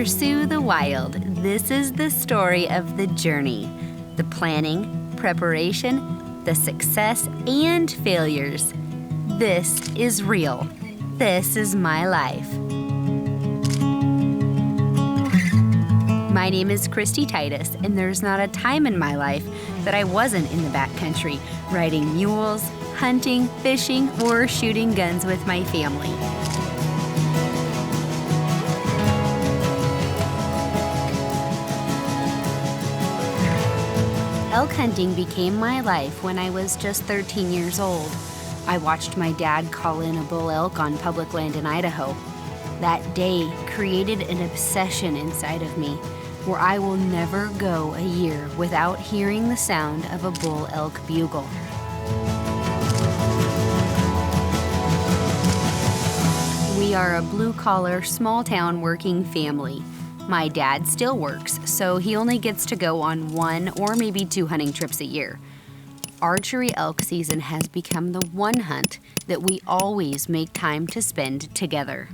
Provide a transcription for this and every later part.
pursue the wild. This is the story of the journey, the planning, preparation, the success, and failures. This is real. This is my life. My name is Kristy Titus, and there's not a time in my life that I wasn't in the backcountry, riding mules, hunting, fishing, or shooting guns with my family. Elk hunting became my life when I was just 13 years old. I watched my dad call in a bull elk on public land in Idaho. That day created an obsession inside of me, where I will never go a year without hearing the sound of a bull elk bugle. We are a blue-collar, small-town working family. My dad still works, so he only gets to go on 1 or maybe 2 hunting trips a year. Archery elk season has become the one hunt that we always make time to spend together.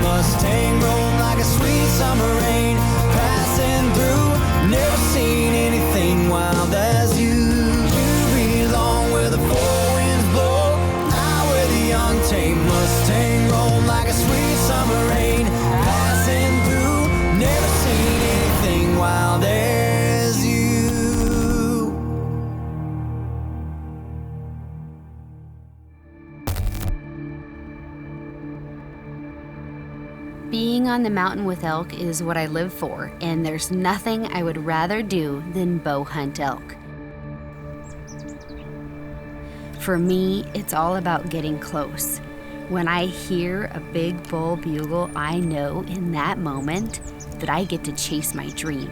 Mustang roam like a sweet summer rain, passing through, never seen anything wild as you. You belong where the four winds blow, out where the young tame Mustang roam like a sweet summer rain, passing through, never seen anything wild as you. Being on the mountain with elk is what I live for, and there's nothing I would rather do than bow hunt elk. For me, it's all about getting close. When I hear a big bull bugle, I know in that moment that I get to chase my dream.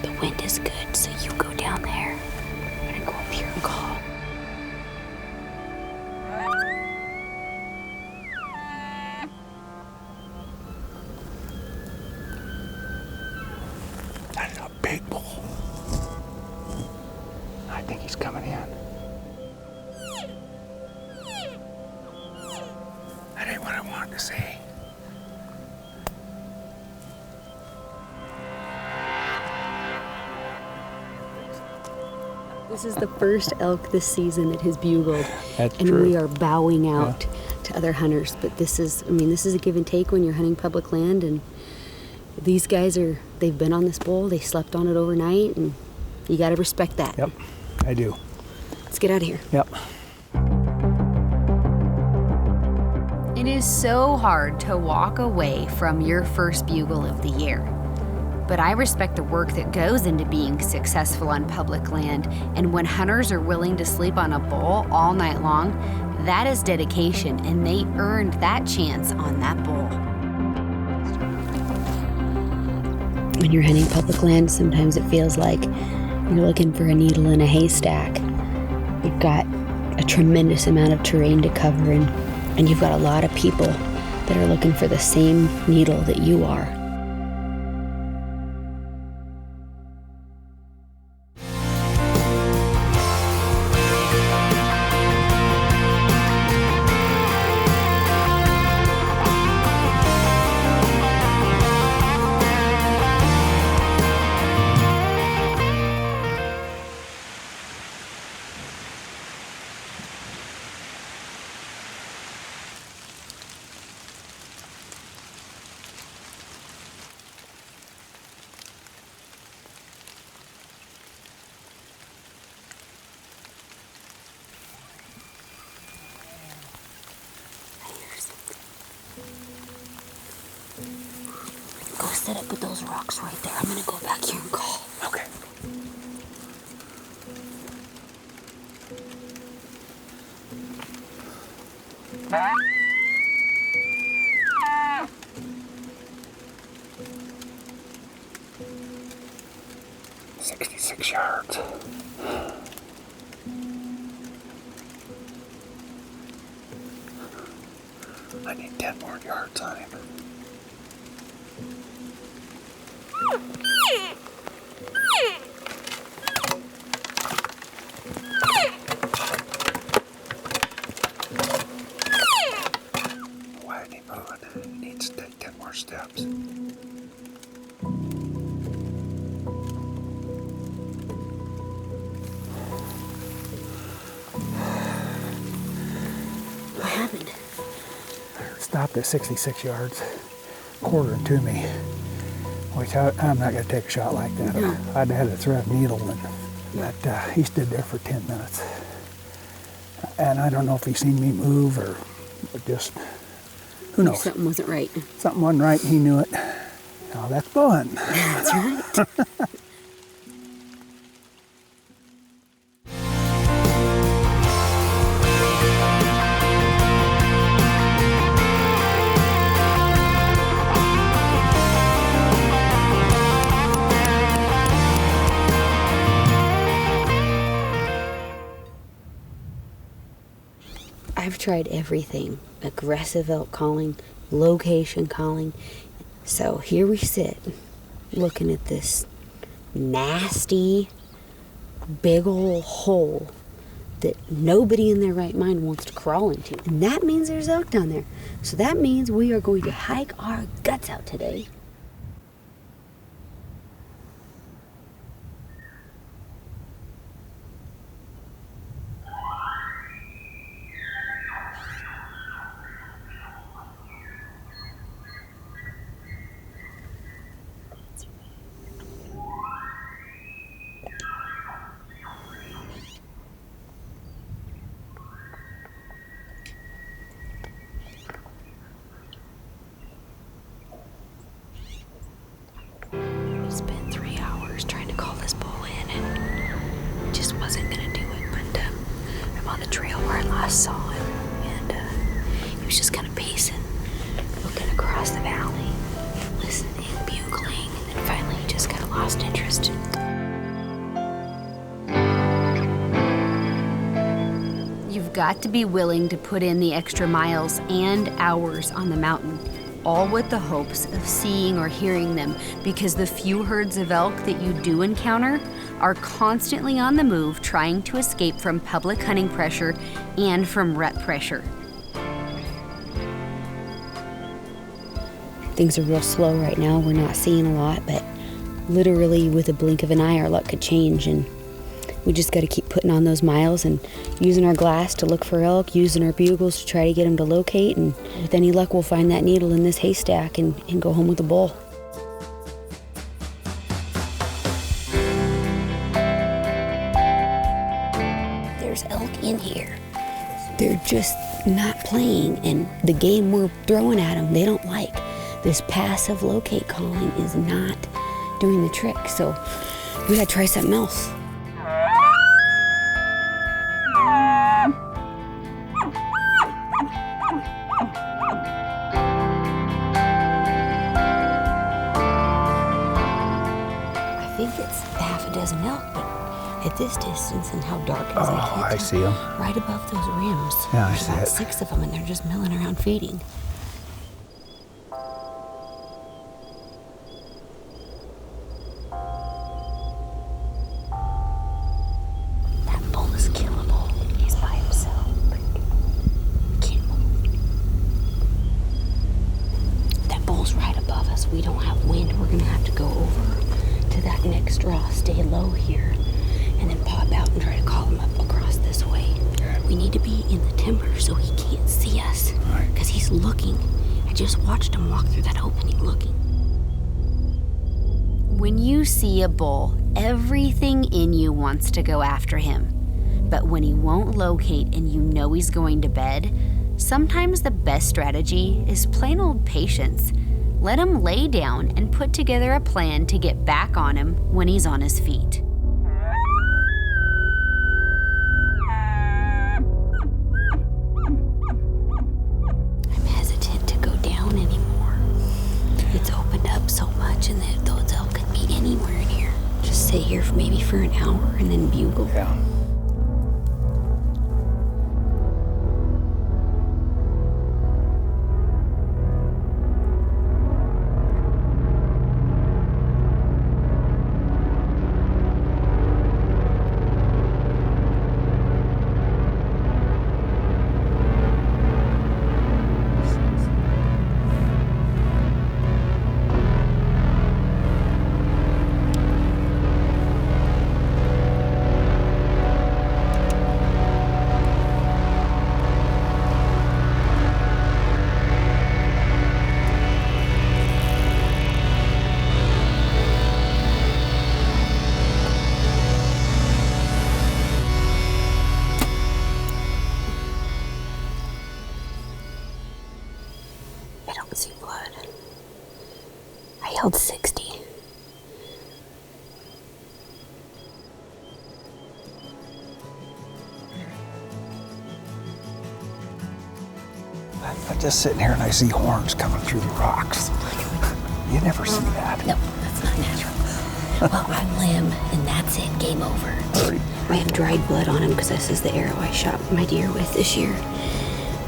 The wind is good, so you go down there. I'm gonna go up here and call. That's a big bull. I think he's coming in. That ain't what I wanted to say. This is the first elk this season that has bugled. That's and true. We are bowing out to other hunters. But this is a give and take when you're hunting public land. And these guys they've been on this bull, they slept on it overnight, and you gotta respect that. Yep, I do. Let's get out of here. Yep. It is so hard to walk away from your first bugle of the year. But I respect the work that goes into being successful on public land, and when hunters are willing to sleep on a bull all night long, that is dedication, and they earned that chance on that bull. When you're hunting public land, sometimes it feels like you're looking for a needle in a haystack. You've got a tremendous amount of terrain to cover, and you've got a lot of people that are looking for the same needle that you are. Go set up with those rocks right there. I'm gonna go back here and call. Okay. "66 yards. I need 10 more yards on him. Why isn't he moving? He needs to take 10 more steps. What happened? Stopped at 66 yards, quartering to me, which I'm not going to take a shot like that. No. I'd had a thread needle, but he stood there for 10 minutes. And I don't know if he seen me move or just, who knows? Something wasn't right. Something wasn't right, and he knew it. Oh, that's fun. That's right. I've tried everything. Aggressive elk calling, location calling. So here we sit, looking at this nasty, big ol' hole that nobody in their right mind wants to crawl into. And that means there's elk down there. So that means we are going to hike our guts out today. Spent 3 hours trying to call this bull in and just wasn't gonna do it. But I'm on the trail where I last saw him, and he was just kind of pacing, looking across the valley, listening, bugling, and then finally he just kind of lost interest. You've got to be willing to put in the extra miles and hours on the mountain, all with the hopes of seeing or hearing them, because the few herds of elk that you do encounter are constantly on the move, trying to escape from public hunting pressure and from rut pressure. Things are real slow right now. We're not seeing a lot, but literally with a blink of an eye, our luck could change, and we just got to keep putting on those miles and using our glass to look for elk, using our bugles to try to get them to locate, and with any luck, we'll find that needle in this haystack and go home with a bull. There's elk in here. They're just not playing, and the game we're throwing at them, they don't like. This passive locate calling is not doing the trick, so we gotta try something else. I think it's half a dozen elk, but at this distance and how dark it is, I see them. right above those rims. Yeah, I There's see about it. 6 of them, and they're just milling around feeding. That bull is killable. He's by himself, but he can't move. That bull's right above us. We don't have wind. We're gonna have to go over to that next draw, stay low here, and then pop out and try to call him up across this way. We need to be in the timber so he can't see us, because he's looking. I just watched him walk through that opening looking. When you see a bull, everything in you wants to go after him. But when he won't locate and you know he's going to bed, sometimes the best strategy is plain old patience. Let him lay down and put together a plan to get back on him when he's on his feet. I'm hesitant to go down anymore. It's opened up so much, and those elk could be anywhere in here. Just sit here maybe for an hour and then bugle. Yeah. I'm just sitting here and I see horns coming through the rocks. You never see that. No, that's not natural. Well, I'm limb, and that's it. Game over. I have dried blood on him because this is the arrow I shot my deer with this year.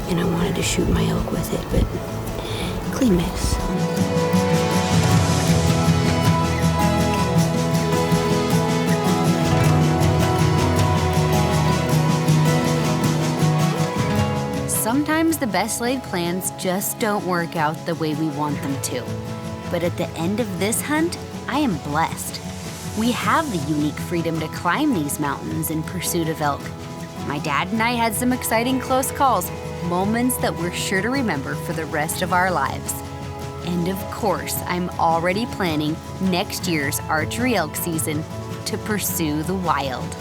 And I wanted to shoot my elk with it, but clean miss. Sometimes the best laid plans just don't work out the way we want them to. But at the end of this hunt, I am blessed. We have the unique freedom to climb these mountains in pursuit of elk. My dad and I had some exciting close calls, moments that we're sure to remember for the rest of our lives. And of course, I'm already planning next year's archery elk season to pursue the wild.